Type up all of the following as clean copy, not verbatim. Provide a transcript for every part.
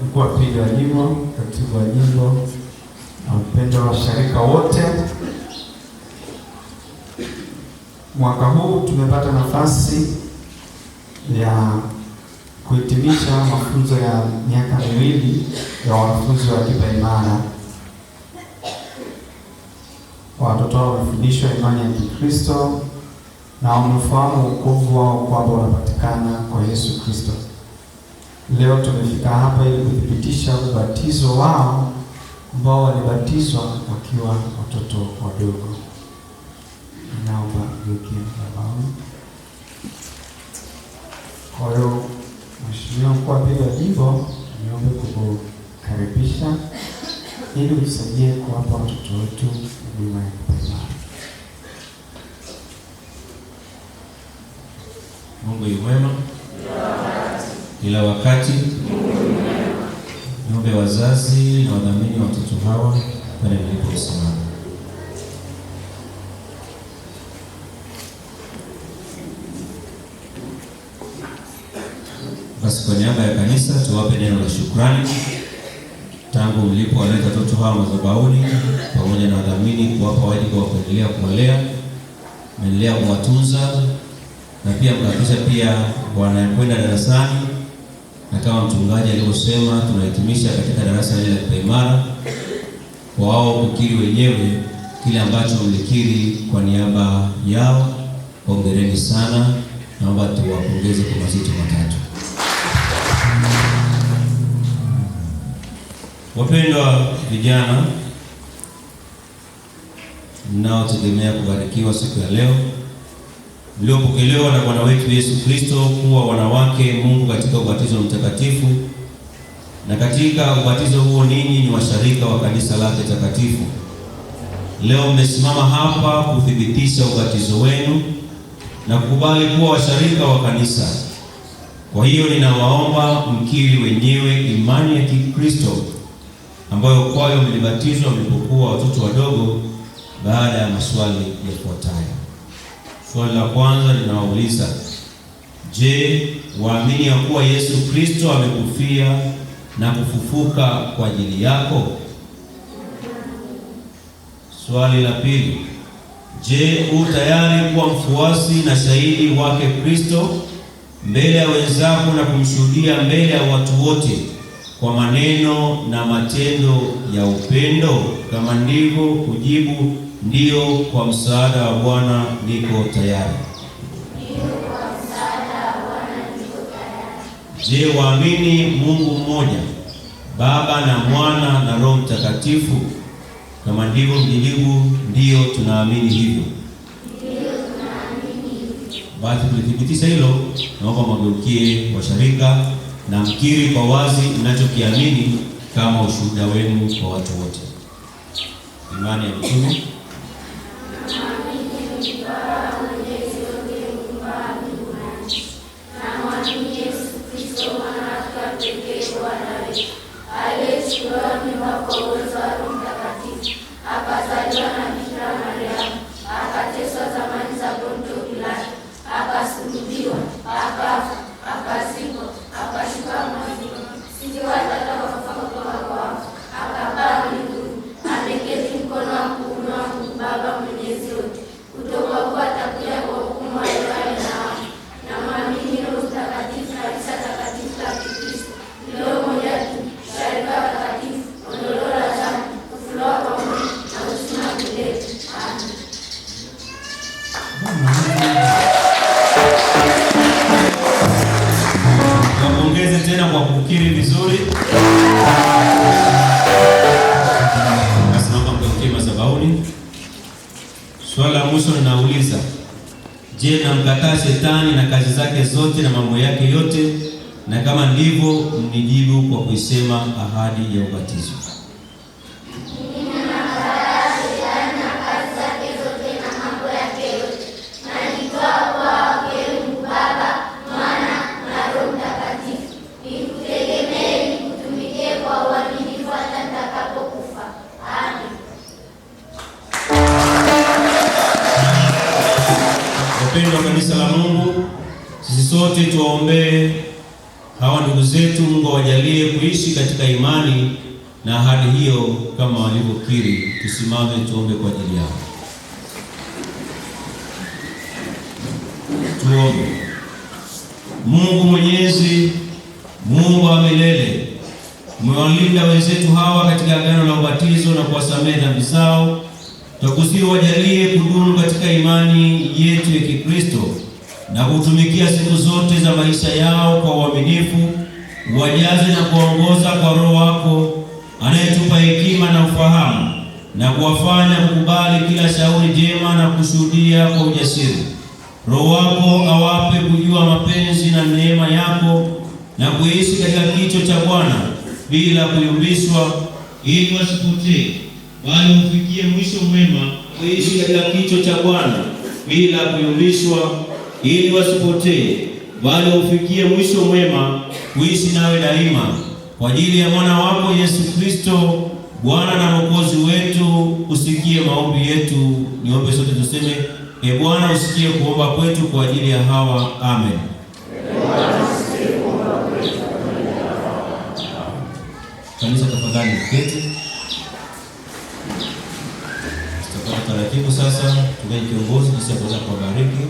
Mkuu wa pili wa jimbo, katibu wa jimbo na wapendwa washirika wote, mwaka huu tumepata nafasi ya kuhitimisha mafunzo ya miaka miwili ya wanafunzi wa kipaimara. Watoto hao wamefundishwa imani ya Kikristo na wamefahamu wokovu wao kwamba unapatikana kwa Yesu Kristo. Leo tumefika hapa ili kuthibitisha ubatizo wao ambao walibatizwa wakiwa watoto wadogo. Naomba yukie mtabaoni. Kwa hiyo Mheshimiwa Mkuu wa Pili wa Jimbo, niombe kukukaribisha ili utusaidie kuwapa watoto wetu huduma ya kipaimara. Mungu yu mwema kila wakati. Niombe wazazi na wadhamini watoto hawa pale mliposimama. Basi kwa niaba ya kanisa tuwape neno la shukrani. Tangu mlipowaleta watoto hawa madhabahuni pamoja na wadhamini kuwapa wajibu wa kuendelea kuwalea, mnaendelea kuwatunza na pia mkahakikisha pia wanakwenda darasani, na kama mchungaji alivyosema tunahitimisha katika darasa hili la kipaimara kwa wao kukiri wenyewe kile ambacho mlikiri kwa niaba yao. Hongereni sana, naomba tuwapongeze kwa mazito matatu. Wapendwa vijana mnaotegemea kubarikiwa siku ya leo, mliopokelewa na Bwana wetu Yesu Kristo kuwa wanawake Mungu katika ubatizo mtakatifu, na katika ubatizo huo ninyi ni washirika wa kanisa lake takatifu. Leo mmesimama hapa kuthibitisha ubatizo wenu na kukubali kuwa washirika wa kanisa. Kwa hiyo ninawaomba mkiri wenyewe imani ya Kikristo ambayo kwayo mlibatizwa mlipokuwa watoto wadogo, baada ya maswali yafuatayo. Swali la kwanza linawauliza: je, waamini ya kuwa Yesu Kristo amekufia na kufufuka kwa ajili yako? Swali la pili: je, tayari kuwa mfuasi na shahidi wake Kristo mbele ya wenzako na kumshuhudia mbele ya watu wote kwa maneno na matendo ya upendo? Kama ndivyo, kujibu ndio, kwa msaada wa Bwana niko tayari. Je, waamini Mungu mmoja, Baba na Mwana na Roho Mtakatifu? Kama ndivyo, mjibu ndio, tunaamini hivyo. Basi tulithibitisha hilo, naomba mageukie washirika na mkiri kwa wazi mnachokiamini kama ushuhuda wenu kwa watu wote. Imani ya mitume. Wapongeze tena kwa kukiri vizuri. Basi naomba mgeukie madhabahuni. Swali la mwisho linauliza: je, namkataa shetani na kazi zake zote na mambo yake yote? Na kama ndivyo, mnijibu kwa kuisema ahadi ya ubatizo. Wapendwa kanisa la Mungu, sisi sote tuwaombee Hawa ndugu zetu Mungu awajalie kuishi katika imani na ahadi hiyo kama walivyokiri. Tusimame tuombe kwa ajili yao. Tuombe. Mungu Mwenyezi, Mungu wa milele, umewalinda wenzetu hawa katika agano la ubatizo na kuwasamehe dhambi zao. Tukusihi wajalie kudumu katika imani yetu ya Kikristo na kutumikia siku zote za maisha yao kwa uaminifu. Wajaze na kuongoza kwa Roho wako anayetupa hekima na ufahamu, na kuwafanya kukubali kila shauri jema na kushuhudia kwa ujasiri. Roho wako awape kujua mapenzi na neema yako na kuishi katika kicho cha Bwana bila kuyumbishwa, ili wasipotee bali ufikie mwisho mwema. Kuishi katika kicho cha Bwana bila kuyumbishwa, ili wasipotee bali ufikie mwisho mwema, kuishi nawe daima. Kwa ajili ya mwana wako Yesu Kristo, Bwana na Mwokozi wetu, usikie maombi yetu. Niombe sote tuseme: E Bwana, usikie kuomba kwetu kwa ajili ya hawa. Amen. Kanisa, tafadhali mketi. Tutapata taratibu sasa. Tunaye kiongozi kisha kuweza kuwabariki.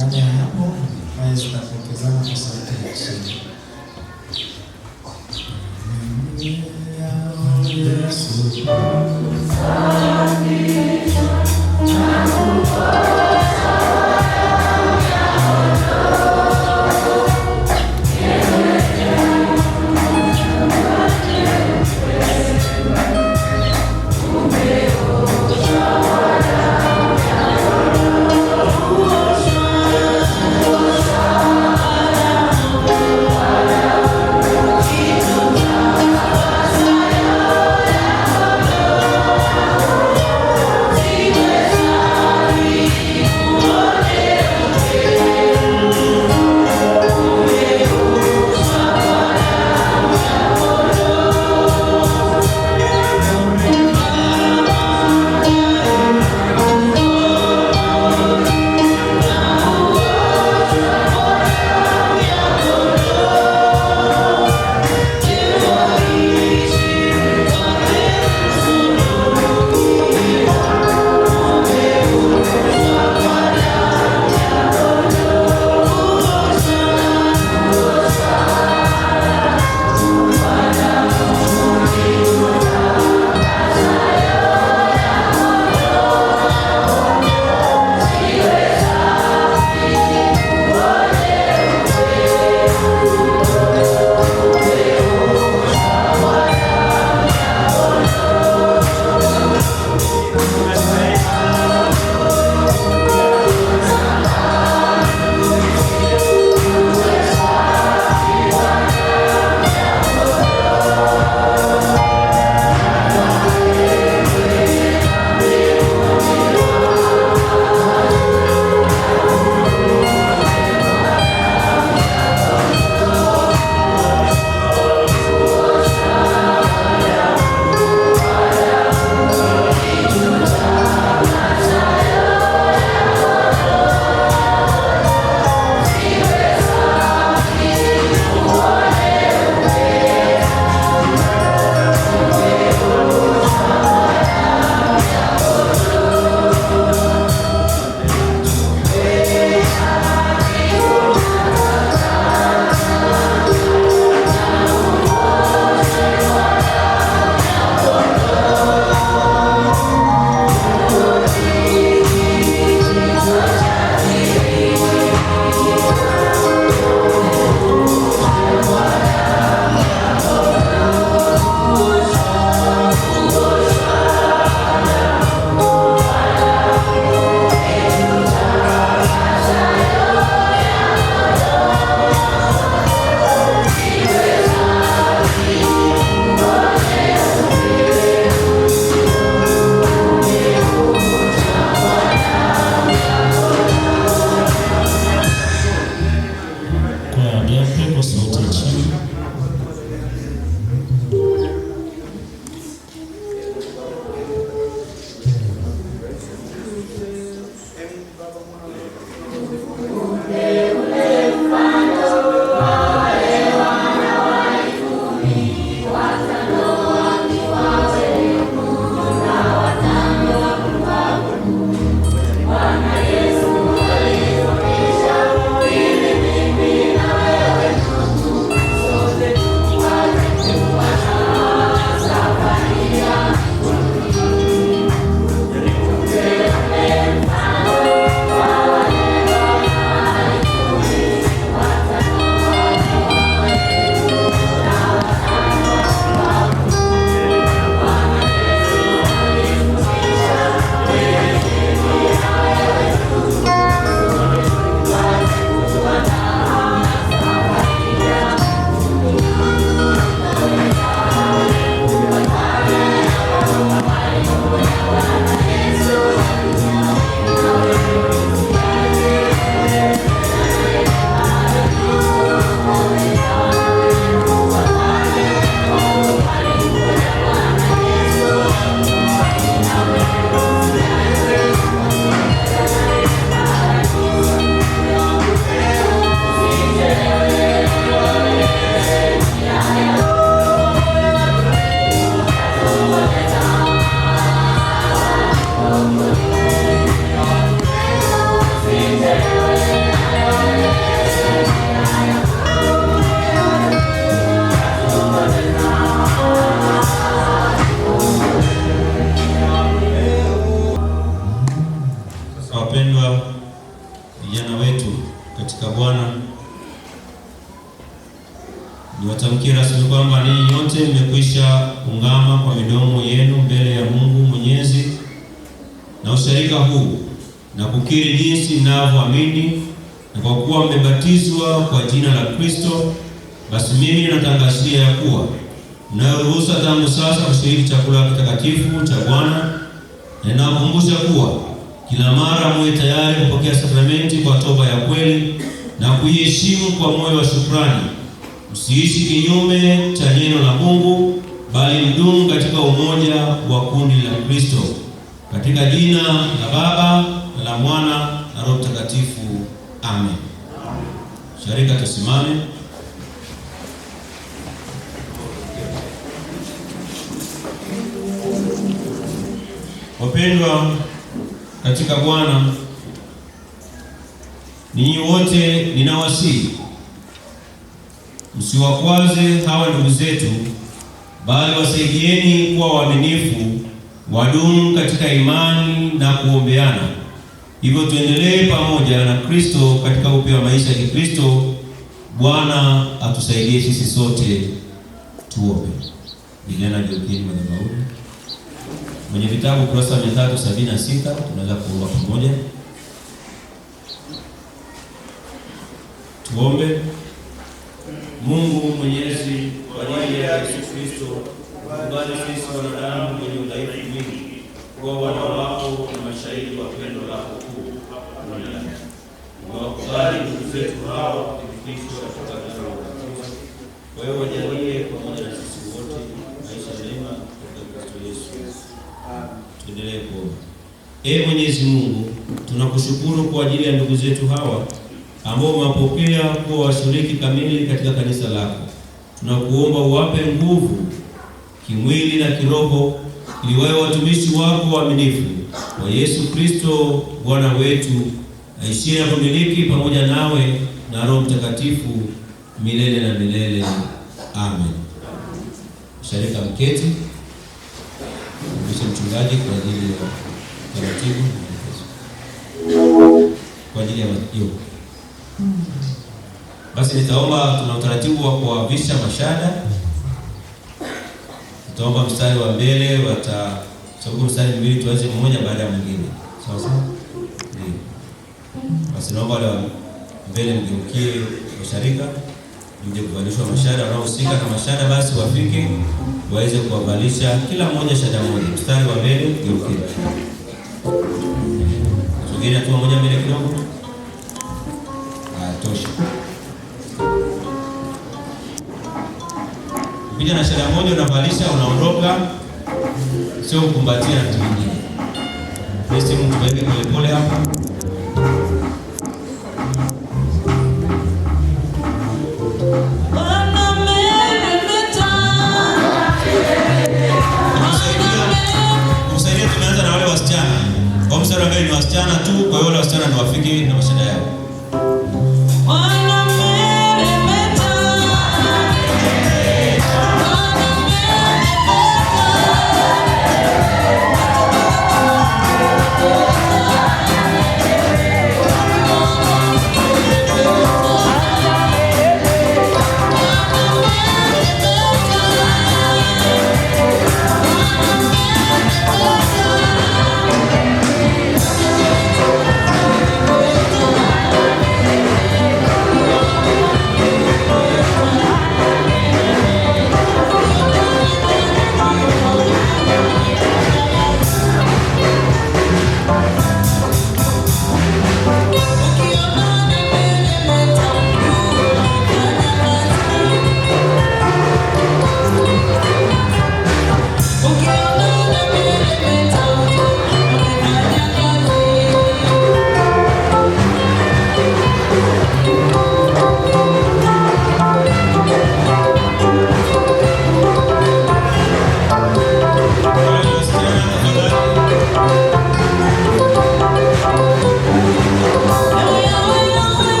Baada ya hapo haya zitapokezana kwa sauti ya chini. See niwatamkie rasmi kwamba ninyi nyote mmekwisha ungama kwa midomo yenu mbele ya Mungu Mwenyezi na usharika huu na kukiri jinsi mnavyoamini, na kwa kuwa mmebatizwa kwa jina la Kristo, basi mimi natangazia ya kuwa mnayoruhusa tangu sasa kushiriki chakula kitakatifu cha Bwana, na nakukumbusha kuwa kila mara muwe tayari kupokea sakramenti kwa toba ya kweli na kuiheshimu kwa moyo wa shukrani. Msiishi kinyume cha neno la Mungu, bali mdumu katika umoja wa kundi la Kristo. Katika jina la Baba na la Mwana na Roho Mtakatifu. Amen. Sharika tusimame. Wapendwa katika Bwana, ninyi wote ninawasihi msiwakwaze hawa ndugu zetu, bali wasaidieni kuwa waaminifu, wadumu katika imani na kuombeana. Hivyo tuendelee pamoja na Kristo katika upya wa maisha ya Kikristo. Bwana atusaidie sisi sote. Tuombe. Vijana jiokeni madhabahuni. Mwenye vitabu kurasa 376 tunaweza kuomba pamoja. Tuombe. Mungu Mwenyezi, kwa ajili ya Yesu Kristo, kubali sisi wanadamu wenye udhaifu mwingi kuwa wana wako na mashahidi wa pendo lako kuu duniani. Wakubali ndugu zetu hawa Kristo katika ubatizo. Wewe wajalie pamoja na sisi wote maisha mema katika Kristo Yesu. Tuendelee kuomba. Ee Mwenyezi Mungu, tunakushukuru kwa ajili ya ndugu zetu hawa ambao umewapokea kuwa washiriki kamili katika kanisa lako. Tunakuomba uwape nguvu kimwili na kiroho, ili wawe watumishi wako waaminifu wa Yesu Kristo Bwana wetu, aishie na kumiliki pamoja nawe na Roho Mtakatifu milele na milele. Amen. Sharika mketi. Mchungaji kwa ajili ya taratibu kwa ajili ya matukio. Basi nitaomba, tuna utaratibu wa kuwavisha mashada. Nitaomba mstari wa mbele watachagua mstari mbili, tuanze mmoja baada ya mwingine. Sawa sawa? Ndio. Basi naomba wale mbele mgeukie washarika, mje kuvalishwa mashada. Wanaohusika na mashada basi wafike waweze kuwavalisha kila mmoja shada moja. Mstari wa mbele geukie. Sogeni hatua moja mbele kidogo. Tosha. Ukija na shada moja unavalisha, unaondoka, sio kukumbatia na mtu mwingine. Basi mtu bebe pole pole hapa. Kusaidia tumeanza na wale wasichana. Kwa mstari wa mbele ni wasichana tu, kwa hiyo wale wasichana ni wafike na mashada yao.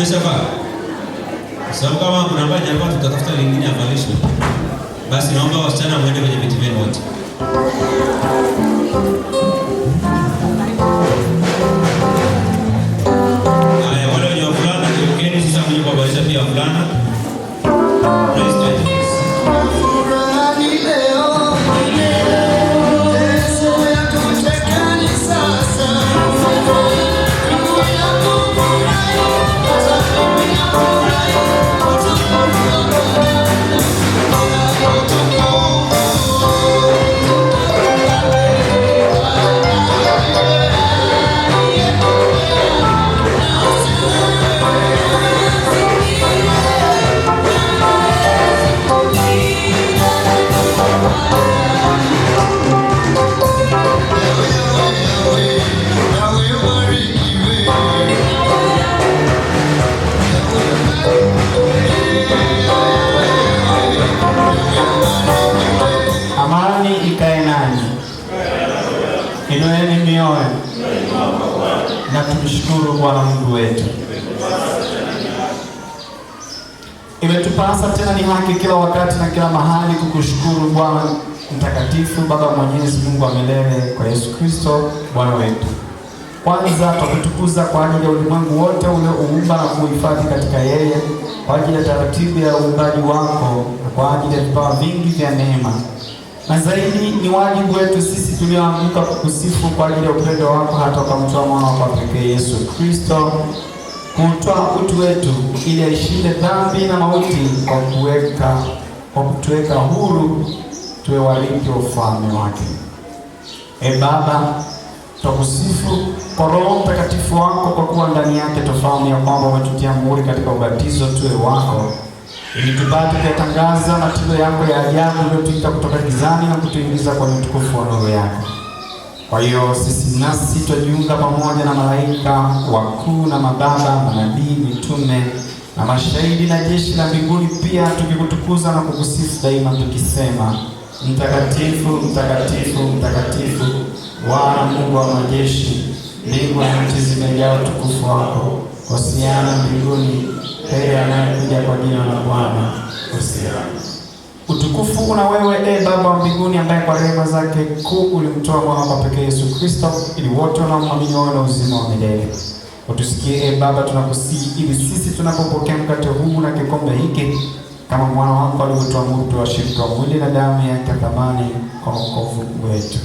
Ameshafaa. Sababu kama kuna ambaye alikuwa tutatafuta lingine avalishwe. Basi naomba wasichana muende kwenye viti vyenu wote. Haya, wale wenye wavulana kiokeni sasa kuja kuwabalisha pia wavulana. Amani ikae nanyi. Inueni mioyo na tumshukuru Bwana Mungu wetu. Imetupasa tena ni haki kila wakati na kila mahali kukushukuru Bwana mtakatifu, Baba Mwenyezi, Mungu wa milele, kwa Yesu Kristo Bwana wetu. Kwanza tukutukuza kwa ajili ya ulimwengu wote ulioumba na kuhifadhi katika yeye, kwa ajili ya taratibu ya uumbaji wako na kwa ajili ya vipawa vingi vya neema. Na zaidi ni wajibu wetu sisi tulioamka kukusifu kwa ajili ya upendo wako hata ukamtoa mwana wako pekee Yesu Kristo, kutoa utu wetu ili aishinde dhambi na mauti kwa kutuweka huru tuwe warithi wa ufalme wake. Baba, tukusifu kwa Roho Mtakatifu wako, kwa kuwa ndani yake tufahamu ya kwamba umetutia muhuri katika ubatizo tuwe wako, ili tupate kuyatangaza matendo yako ya ajabu uliyotuita kutoka gizani na kutuingiza kwenye utukufu wa nuru yako. Kwa hiyo sisi nasi tujiunga pamoja na malaika wakuu na mababa, manabii, mitume na mashahidi na jeshi la mbinguni, pia tukikutukuza na kukusifu daima tukisema: Mtakatifu, mtakatifu, mtakatifu, Bwana Mungu wa majeshi, mbingu na nchi zimejaa utukufu wako. Hosiana mbinguni, heri anayekuja kwa jina la Bwana. Hosiana. Utukufu una wewe, Baba wa mbinguni, ambaye kwa rehema zake kuu ulimtoa mwana wako pekee Yesu Kristo, ili wote wanaomwamini wawe na uzima wa milele. Utusikie Baba, tunakusihi, ili sisi tunapopokea mkate huu na kikombe hiki, kama mwana wako alivyotuamuru tuwashiriki wa mwili na damu yake thamani kwa wokovu wetu.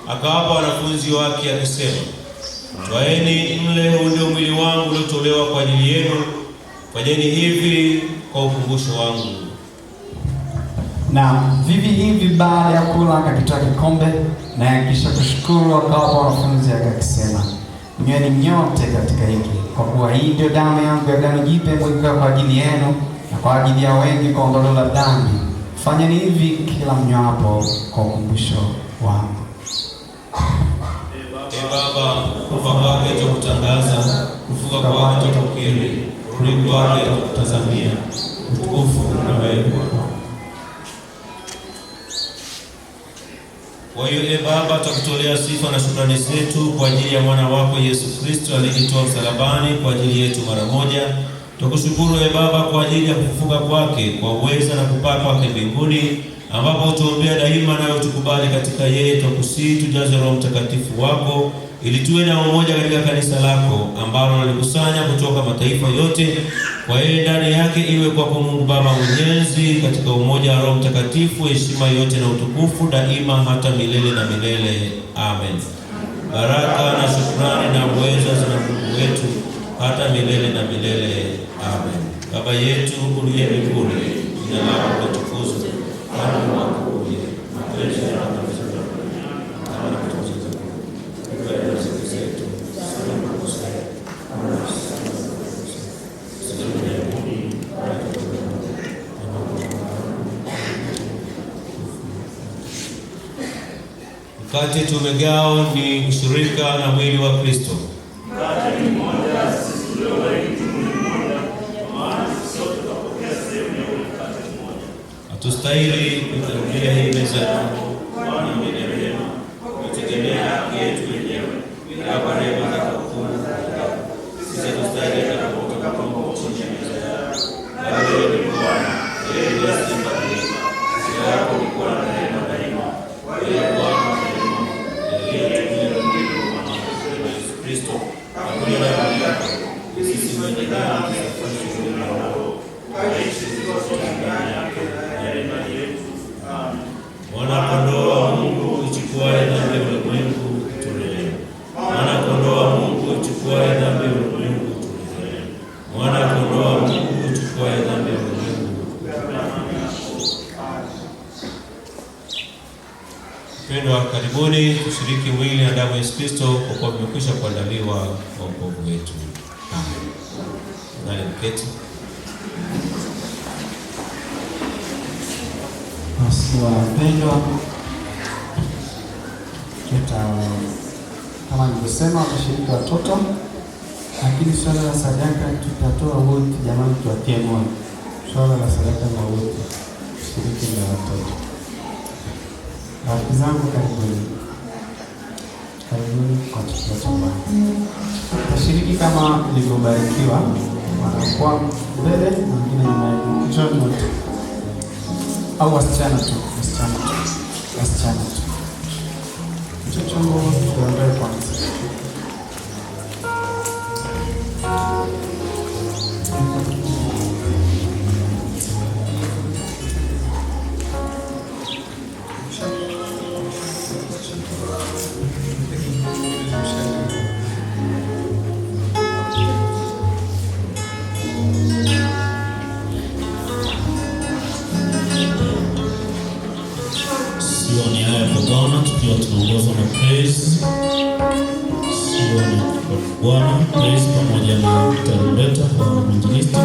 Akawapa wanafunzi wake akisema: Twaeni mle, huu ndio mwili wangu uliotolewa kwa ajili yenu, fanyeni hivi kwa ukumbusho wangu. Na vivi hivi baada ya kula akakitoa kikombe, na kisha kushukuru akawapa wanafunzi wake akisema: Nyweni nyote katika hiki, kwa kuwa hii ndio damu yangu ya agano jipya imwagika kwa ajili yenu na kwa ajili ya wengi kwa ondoleo la dhambi. Fanyeni hivi kila mnywapo kwa ukumbusho wangu. Baba, kufa kwake tukutangaza, kufuka kwake tukiri, kurudi kwake tukutazamia. Utukufu na wewe. Kwa hiyo Baba, tukutolea sifa na shukrani zetu kwa ajili ya mwana wako Yesu Kristo aliyejitoa msalabani kwa ajili yetu mara moja. Tukushukuru Baba kwa ajili ya kufufuka kwake kwa uweza na kupaa kwake mbinguni, ambapo utuombea daima nawe utukubali katika yeye. Tukusihi tujaze Roho Mtakatifu wako, ili tuwe na umoja katika kanisa lako ambalo nalikusanya kutoka mataifa yote. Kwa yeye ndani yake iwe kwako Mungu Baba Mwenyezi, katika umoja wa Roho Mtakatifu, heshima yote na utukufu daima hata milele na milele. Amen. Baraka na shukrani na uweza zina Mungu wetu hata milele na milele. Amen. Baba yetu uliye mbinguni, jina lako litukuzwe, ufalme wako uje, mapenzi yako yafanyike Mkate tumegao ni ushirika na mwili wa Kristo. Mkate ni mmoja, sisi tulio wengi mwili mmoja, maana sote tunapokea sehemu ya mkate mmoja. Hatustahili kuhudhuria hii meza yako, Bwana mwenye rehema, kutegemea haki yetu wenyewe, ila kwa rehema zako kuu sisi hatustahili hata kutoka kwako chini ya meza yako. Bali wewe ni Bwana, wewe ndiye asiyebadilika. Sifa yako ni kuwa na rehema daima. Wewe Bwana wa rehema, aliyetuumba mwili wa Mwana Yesu Kristo, pamoja na damu yako, sisi wenye dhambi tunafanya shughuli na Roho, aishi zote ndani yake na imani yetu. Amen. Mwana kondoo wa Mungu uchukuaye dhambi ya ulimwengu, turehemu. Mwana kondoo wa Mungu uchukuaye dhambi ya ulimwengu, turehemu. Mwana kondoo wa Mungu uchukuaye dhambi ya ulimwengu. Mpendwa, karibuni tushiriki mwili na damu ya Yesu Kristo kwa kuwa vimekwisha kuandaliwa kwa wokovu wetu. Amen. Nani mketi? Basi wapendwa, kama nilivyosema watashiriki watoto, lakini swala la sadaka tutatoa wote. Jamani, tuwatie moyo, swala la sadaka na wote shiriki na watoto. Rafiki zangu, karibuni kwa chakula cha Bwana. Tashiriki kama mlivyobarikiwa, wanakuwa mbele na wengine nyuma yake. Njoni wote, au wasichana tu. Chombo tuandae kwanza. Sioni haya kwa Bwana, tukiwa tunaongozwa na praise. Sioni kwa Bwana, praise pamoja na tarumbeta kwa mwinjilisti.